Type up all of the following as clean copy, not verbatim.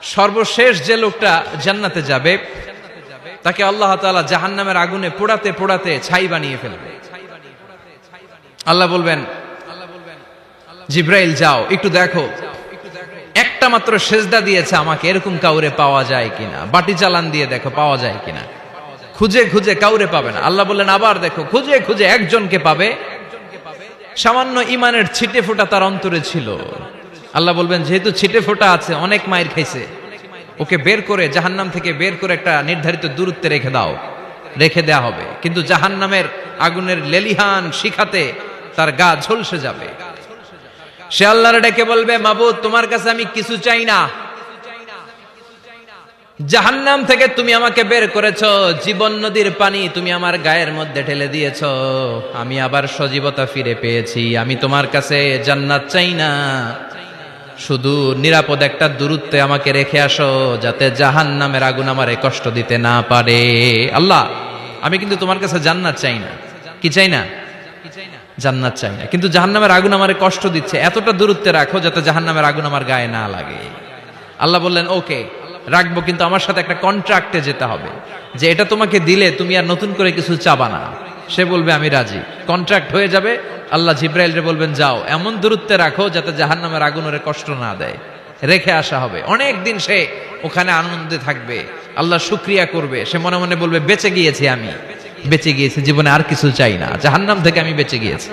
সর্বশেষ যে লোকটা জান্নাতে যাবে তাকে আল্লাহ তাআলা জাহান্নামের আগুনে পোড়াতে পোড়াতে ছাই বানিয়ে ফেলবে। আল্লাহ বলবেন, জিব্রাইল যাও একটু দেখো, একটা মাত্র সেজদা দিয়েছে আমাকে, এরকম কাউরে পাওয়া যায় কিনা। বাটি চালান দিয়ে দেখো পাওয়া যায় কিনা। খুঁজে খুঁজে কাউরে পাবে না। আল্লাহ বললেন আবার দেখো, খুঁজে খুঁজে একজনকে পাবে, সামান্য ইমানের ছিটে ফোঁটা তার অন্তরে ছিল। আল্লাহ বলবেন যেহেতু ছিটে ফোঁটা আছে, অনেক মায়ের খাইছে, ওকে বের করে জাহান্নাম থেকে বের করে একটা নির্ধারিত দূরত্বে রেখে দাও। রেখে দেয়া হবে, কিন্তু জাহান্নামের আগুনের লেলিহান শিখাতে তার গা ঝলসে যাবে। সে আল্লাহর ডেকে বলবে, মাবুদ তোমার কাছে আমি কিছু চাই না, জাহান্নাম থেকে তুমি আমাকে বের করেছো, জীবন নদীর পানি তুমি আমার গায়ের মধ্যে ঢেলে দিয়েছো, আমি আবার সজীবতা ফিরে পেয়েছি। আমি তোমার কাছে জান্নাত চাই না, শুধু নিরাপদ একটা দূরত্বে আমাকে রেখে আসো, যাতে জাহান্নামের আগুন আমারে কষ্ট দিতে না পারে। আল্লাহ আমি কিন্তু তোমার কাছে জান্নাত চাই না। কি চাই না? জান্নাত চাই না, কিন্তু জাহান্নামের আগুন আমারে কষ্ট দিচ্ছে, এতটা দূরত্বে রাখো যাতে জাহান্নামের আগুন আমার গায়ে না লাগে। আল্লাহ বললেন ওকে রাখবো, কিন্তু আমার সাথে একটা কন্ট্রাক্টে যেতে হবে, যে এটা তোমাকে দিলে তুমি আর নতুন করে কিছু চাবা না। সে বলবে আমি রাজি, কন্ট্রাক্ট হয়ে যাবে। আল্লাহ জিব্রাইলরে বলবেন যাও এমন দূরত্বে রাখো যাতে জাহান্নামের আগুন ওরে কষ্ট না দেয়। রেখে আসা হবে, অনেক দিন সে ওখানে আনন্দে থাকবে, আল্লাহ শুকরিয়া করবে। সে মনে মনে বলবে বেঁচে গিয়েছি, আমি বেঁচে গিয়েছি, জীবনে আর কিছু চাই না, জাহান্নাম থেকে আমি বেঁচে গিয়েছি।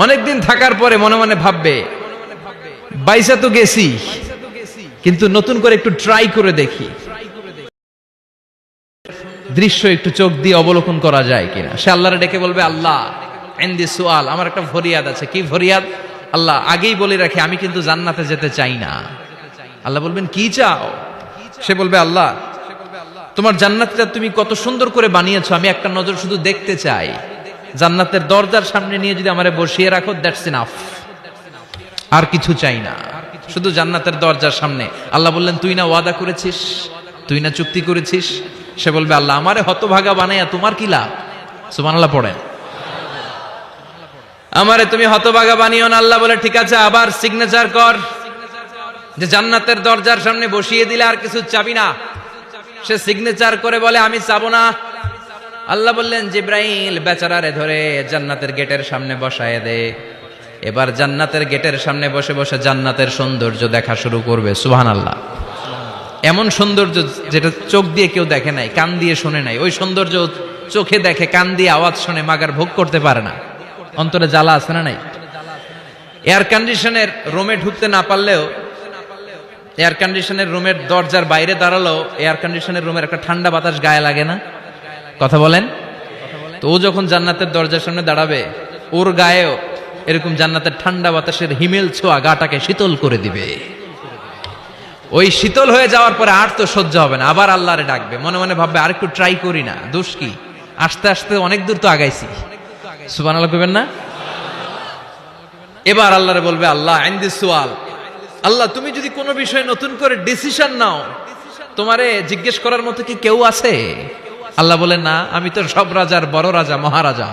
অনেকদিন থাকার পরে মনে মনে ভাববে বাইসা তো গেছি, কিন্তু নতুন করে একটু ট্রাই করে দেখি, দৃশ্য একটু চোখ দিয়ে অবলোকন করা যায় কিনা। সে আল্লাহরে ডেকে বলবে আল্লাহ ইনদি সুআল, আমার একটা ফরিয়াদ আছে। কি ফরিয়াদ? আল্লাহ আগেই বলে রাখি আমি কিন্তু জান্নাতে যেতে চাই না। আল্লাহ বলবেন কি চাও? সে বলবে আল্লাহ তোমার জান্নাতটা তুমি কত সুন্দর করে বানিয়েছো, আমি একটা নজর শুধু দেখতে চাই। জান্নাতের দরজার সামনে নিয়ে যদি আমারে বসিয়ে রাখো, দ্যাটস ইনাফ, আর কিছু চাই না, শুধু জান্নাতের দরজার সামনে। আল্লাহ বললেন তুই না ওয়াদা করেছিস, তুই না চুক্তি করেছিস। সে বলবে আল্লাহ আমারে হতভাগা বানাইয়া তোমার কি লাভ? সুবহানাল্লাহ পড়েন। আমারে তুমি হতভাগা বানিও না। আল্লাহ বলে ঠিক আছে, আবার সিগনেচার কর যে জান্নাতের দরজার সামনে বসিয়ে দিলে আর কিছু চাবি না। সে সিগনেচার করে বলে আমি চাবো না। আল্লাহ বললেন জিব্রাইল বেচারারে ধরে জান্নাতের গেটের সামনে বসায় দে। এবার জান্নাতের গেটের সামনে বসে বসে জান্নাতের সৌন্দর্য দেখা শুরু করবে। সুবহানাল্লাহ। এমন সৌন্দর্য যেটা চোখ দিয়ে কেউ দেখে নাই, কান দিয়ে শুনে নাই, ওই সৌন্দর্য চোখে দেখে, কান দিয়ে আওয়াজ শুনে মাগার ভোগ করতে পারে না। অন্তরে জ্বালা আছে না নাই? এয়ার কন্ডিশনের রুমে ঢুকতে না পারলেও, এয়ার কন্ডিশনের রুমের দরজার বাইরে দাঁড়ালো, এয়ার কন্ডিশনের রুমের একটা ঠান্ডা বাতাস গায়ে লাগে না? কথা বলেন। তো ও যখন জান্নাতের দরজার সামনে দাঁড়াবে, ওর গায়েও এরকম জান্নাতের ঠান্ডা বাতাসের হিমেল ছোঁয়া গাটাকে শীতল করে দিবে। ওই শীতল হয়ে যাওয়ার পরে আর তো সহ্য হবে না, আবার আল্লাহরে ডাকবে, মনে মনে ভাববে আর একটু ট্রাই করি না, দোষ কি, আস্তে আস্তে অনেক দূর তো আগাইছি। সুবহানাল্লাহ কইবেন না? এবার আল্লাহরে বলবে আল্লাহ ইনদি সুআল, আল্লাহ তুমি যদি কোনো বিষয়ে নতুন করে ডিসিশন নাও, তোমারে জিজ্ঞেস করার মতো কি কেউ আছে? আল্লাহ বলে না, আমি তো সব রাজার বড় রাজা, মহারাজা,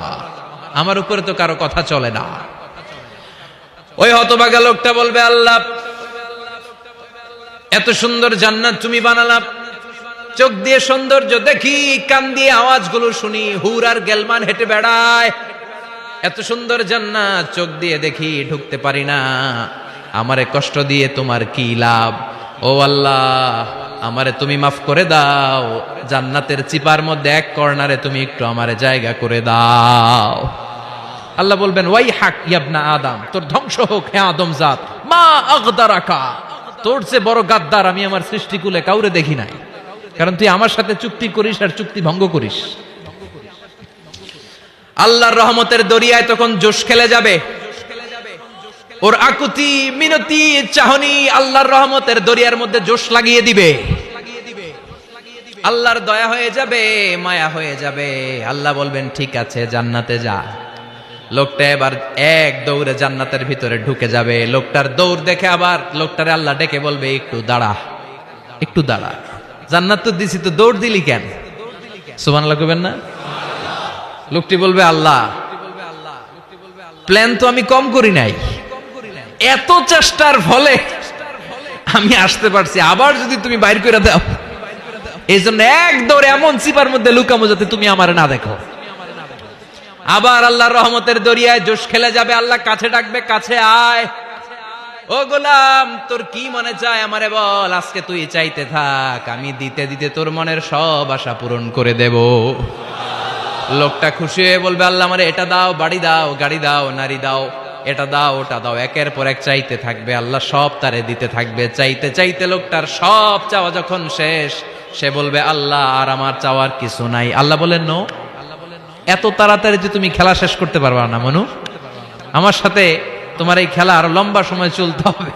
আমার উপরে তো কারো কথা চলে না। ওই হতভাগা লোকটা বলবে আল্লাহ এত সুন্দর জান্নাত তুমি বানালা, চোখ দিয়ে সৌন্দর্য দেখি, কান দিয়ে আওয়াজগুলো শুনি, হুর আর গেলমান হেঁটে বেড়ায়, এত সুন্দর জান্নাত চোখ দিয়ে দেখি, ঢুকতে পারি না, আমারে কষ্ট দিয়ে তোমার কি লাভ? ও আল্লাহ আমারে তুমি মাফ করে দাও, জান্নাতের চিপার মধ্যে এক কর্নারে তুমি একটু আমারে জায়গা করে দাও। আল্লাহ বলবেন ওয়াই হাক ইয়াবনা আদম, তোর ধ্বংস হোক হে আদম জাত, মা আগদারাকা, তোর চেয়ে বড় গাদ্দার আমি আমার সৃষ্টিকুলে কাউরে দেখি নাই, কারণ তুই আমার সাথে চুক্তি করিস আর চুক্তি ভঙ্গ করিস। আল্লাহর রহমতের দরিয়ায় তখন জোশ খেলে যাবে, ওর আকুতি মিনতি চাহনি আল্লাহর রহমতের দরিয়ার মধ্যে জোশ লাগিয়ে দিবে। আল্লাহর দয়া হয়ে যাবে, মায়া হয়ে যাবে। আল্লাহ বলবেন ঠিক আছে জান্নাতে যা। লোকটা এবার এক দৌড়ে জান্নাতের ভিতরে ঢুকে যাবে। লোকটার দৌড় দেখে আবার লোকটারে আল্লাহ ডেকে বলবে একটু দাঁড়া, একটু দাঁড়া, জান্নাত তো দিছি, তো দৌড় দিলি কেন? সুবহানাল্লাহ কইবেন না? লোকটি বলবে আল্লাহ প্ল্যান তো আমি কম করি নাই, এত চেষ্টার ফলে আমি আসতে পারছি, আবার যদি তুমি বাইর করে দাও, এই জন্য এক দৌড়ে এমন চিপার মধ্যে লুকামো যাতে তুমি আমার না দেখো। আবার আল্লাহর রহমতের দরিয়ায় জোশ খেলে যাবে, আল্লাহ কাছে ডাকবে, কাছে আয়, ও গোলাম তোর কি মনে চায় আমারে বল, আজকে তুই চাইতে থাক, আমি দিতে দিতে তোর মনের সব আশা পূরণ করে দেব। লোকটা খুশি হয়ে বলবে, আল্লাহ আমারে এটা দাও, বাড়ি দাও, গাড়ি দাও, নারী দাও, এটা দাও, ওটা দাও, একের পর এক চাইতে থাকবে, আল্লাহ সব তারে দিতে থাকবে। চাইতে চাইতে লোকটার সব চাওয়া যখন শেষ, সে বলবে, আল্লাহ আর আমার চাওয়ার কিছু নাই। আল্লাহ বলেন, নো, এত তাড়াতাড়ি যে তুমি খেলা শেষ করতে পারবা না মনু, আমার সাথে তোমার এই খেলা আরো লম্বা সময় চলতে হবে,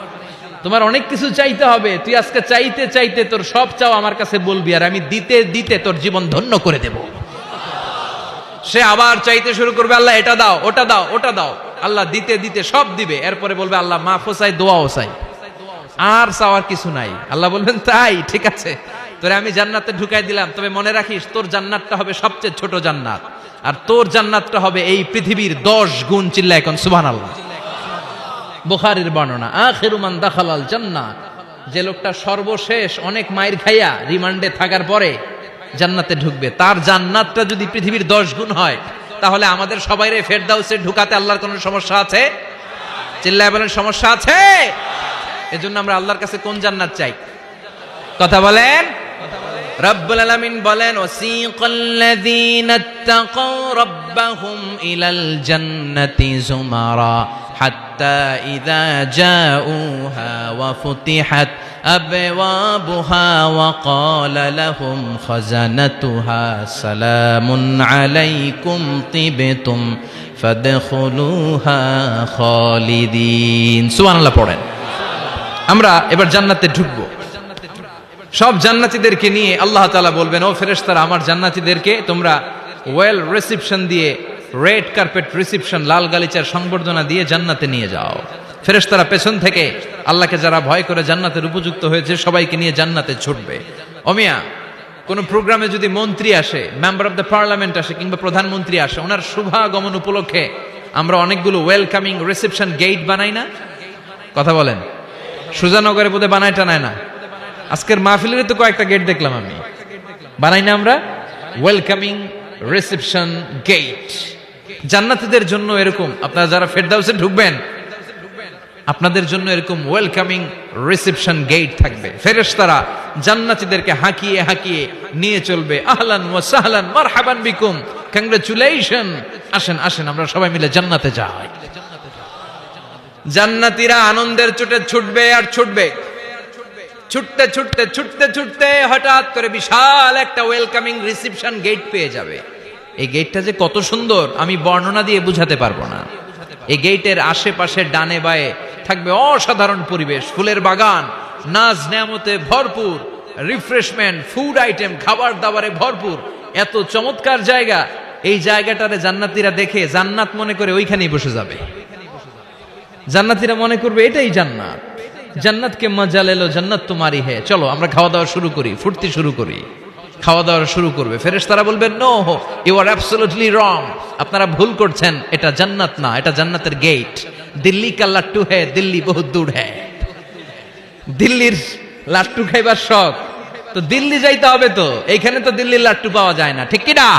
তোমার অনেক কিছু চাইতে হবে। তুই আজকে চাইতে চাইতে তোর সব চাও আমার কাছে বলবি, আর আমি দিতে দিতে তোর জীবন ধন্য করে দেব। সে আবার চাইতে শুরু করবে, আল্লাহ এটা দাও, ওটা দাও, ওটা দাও, আল্লাহ দিতে দিতে সব দিবে। এরপরে বলবে, আল্লাহ মাফও চাই, দোয়াও চাই, আর চাওয়ার কিছু নাই। আল্লাহ বলবেন, তাই ঠিক আছে, তোরে আমি জান্নাতে ঢুকাই দিলাম, তবে মনে রাখিস তোর জান্নাতটা হবে সবচেয়ে ছোট জান্নাত, আর তোর জান্নাতটা হবে এই পৃথিবীর 10 গুণ। চিল্লা এখন সুবহানাল্লাহ। বুখারীর বর্ণনা, আখিরু মান দাখালাল জান্নাহ, যে লোকটা সর্বশেষ অনেক মাইর খাইয়া রিমান্ডে থাকার পরে জান্নাতে ঢুকবে, তার জান্নাতটা যদি পৃথিবীর 10 গুণ হয়, তাহলে আমাদের সবাইরে ফেরদাউসে ঢুকাতে আল্লাহর কোনো সমস্যা আছে? চিল্লায় বলেন, সমস্যা আছে? এজন্য আমরা আল্লাহর কাছে কোন জান্নাত চাই? কথা বলেন। রব্বুল আলামিন বলেন, ওয়াসিকাল্লাযীনা ইত্তাকাউ রাব্বাহুম ইলাল জান্নাতি যুমারা হাত্তা ইযা জাউহা ওয়া ফুতিহাত আবওয়াবুহা ওয়া ক্বালা লাহুম খাজানাতুহা সালামুন আলাইকুম তিবতুম ফাদখুলুহা খালিদিন। সুবহানাল্লাহ পড়েন। আমরা এবার জান্নাতে ঢুকবো। সব জান্নাতীদেরকে নিয়ে আল্লাহ তাআলা বলবেন, ও ফেরেশতারা, আমার জান্নাতীদেরকে তোমরা ওয়েল রিসেপশন দিয়ে, রেড কার্পেট রিসেপশন, লাল গালিচার সংবর্ধনা দিয়ে জান্নাতে নিয়ে যাও। ফেরেশতারা পেছন থেকে আল্লাহকে যারা ভয় করে জান্নাতের উপযুক্ত হয়েছে সবাইকে নিয়ে জান্নাতে ছুটবে। ওমিয়া, কোন প্রোগ্রামে যদি মন্ত্রী আসে, মেম্বার অফ দ্য পার্লামেন্ট আসে, কিংবা প্রধানমন্ত্রী আসে, ওনার শুভাগমন উপলক্ষে আমরা অনেকগুলো ওয়েলকামিং রিসেপশন গেট বানাই না? কথা বলেন। সুজানগরে বোধহয় বানায় টানায় না? আজকের মাহফিলের তো কয়েকটা গেট দেখলাম আমি, বানাই না আমরা? Welcoming reception gate. জান্নাতীদের জন্য এরকম, আপনারা যারা ফেরদাউসে ঢুকবেন আপনাদের জন্য এরকম ওয়েলকামিং রিসেপশন গেট থাকবে। ফেরেশতারা জান্নাতীদেরকে হাঁকিয়ে হাঁকিয়ে নিয়ে চলবে, আহলান ওয়া সাহলান মারহাবান বিকুম, কংগ্রাচুলেশন, আসেন আসেন আমরা সবাই মিলে জান্নাতে যাই। জান্নাতীরা আনন্দের চোটে ছুটবে আর ছুটবে, ছুটতে ছুটতে ছুটতে ছুটতে হঠাৎ করে বিশাল একটা ওয়েলকামিং রিসেপশন গেট পেয়ে যাবে। এই গেটটা যে কত সুন্দর আমি বর্ণনা দিয়ে বুঝাতে পারবো না। এই গেটের আশেপাশে ডানে বায়ে থাকবে অসাধারণ পরিবেশ, ফুলের বাগান, নাজ নেয়ামতে ভরপুর, রিফ্রেশমেন্ট, ফুড আইটেম, খাবার দাবারে ভরপুর, এত চমৎকার জায়গা। এই জায়গাটারে জান্নাতীরা দেখে জান্নাত মনে করে ওইখানেই বসে যাবে। জান্নাতীরা মনে করবে এটাই জান্নাত, জান্নাতকে মজা লেলো, জান্নাত তোমারই হে, চলো আমরা খাওয়া দাওয়া শুরু করি, ফুর্তি শুরু করি। খাওয়া দাওয়া শুরু করবে। ফেরেশতারা বলবেন, no, you are absolutely wrong, আপনারা ভুল করছেন, এটা জান্নাত না, এটা জান্নাতের গেট। দিল্লি কা লাট্টু হ্যায়, দিল্লি বহুত দূর হ্যায়। দিল্লির লাট্টু খাইবার শখ তো দিল্লি যাইতে হবে, তো এইখানে তো দিল্লির লাট্টু পাওয়া যায় না, ঠিক কি না?